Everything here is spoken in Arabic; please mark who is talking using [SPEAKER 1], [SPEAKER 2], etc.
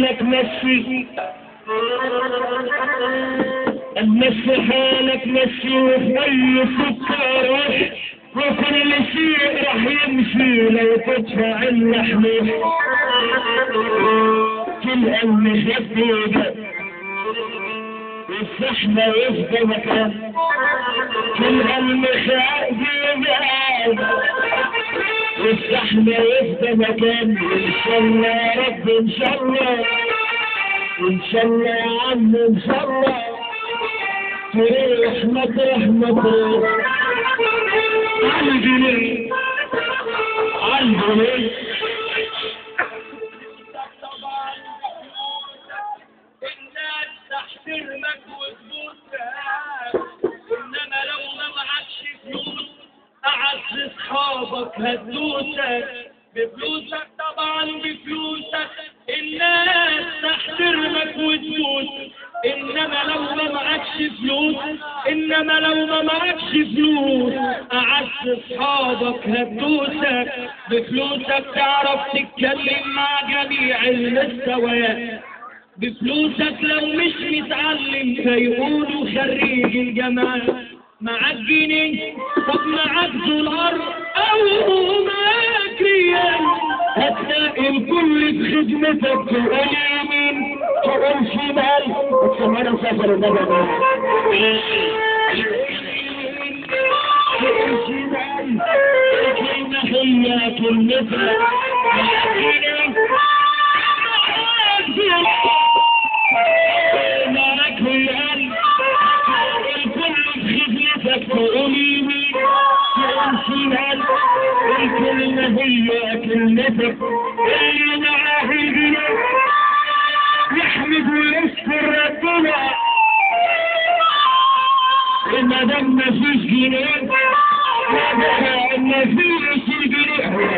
[SPEAKER 1] لك مشي تمشي حالك مشي وشوي سكر وكل شيء راح يمشي لو تدفع اللحمة كل المشدودة والزحمة يفضى مكان كل المشدودة والزحمة يفضى مكان إن شاء الله يا رب إن شاء الله إن شاء الله يا عم إن شاء الله تروح مطرح عالجنين عالجنين
[SPEAKER 2] الناس تحترمك وتبوسك انما لو ما معكش فلوس اعز اصحابك هتدوسك بفلوسك طبعا بفلوسك الناس تحترمك وتبوسك انما لو ما معكش فلوس اعز اصحابك هتدوسك بفلوسك تعرف تتكلم مع جميع المستويات بفلوسك لو مش متعلم فيقولوا خريج الجامعات معاك جنيه طب معاك دولار او معاك ريال هتلاقي الكل في خدمتك تقول يمين تقول شمال وتسمعنا مسافر النبي تقول شمال الكلمة هي كلمتك معاك ريال الكل في خدمتك تقول يمين تقول شمال الكلمة هي كلمتك اللي معاه الجنيه يحمد ويشكر ربنا ما دام مفيش جنيه ما فيش الجنيه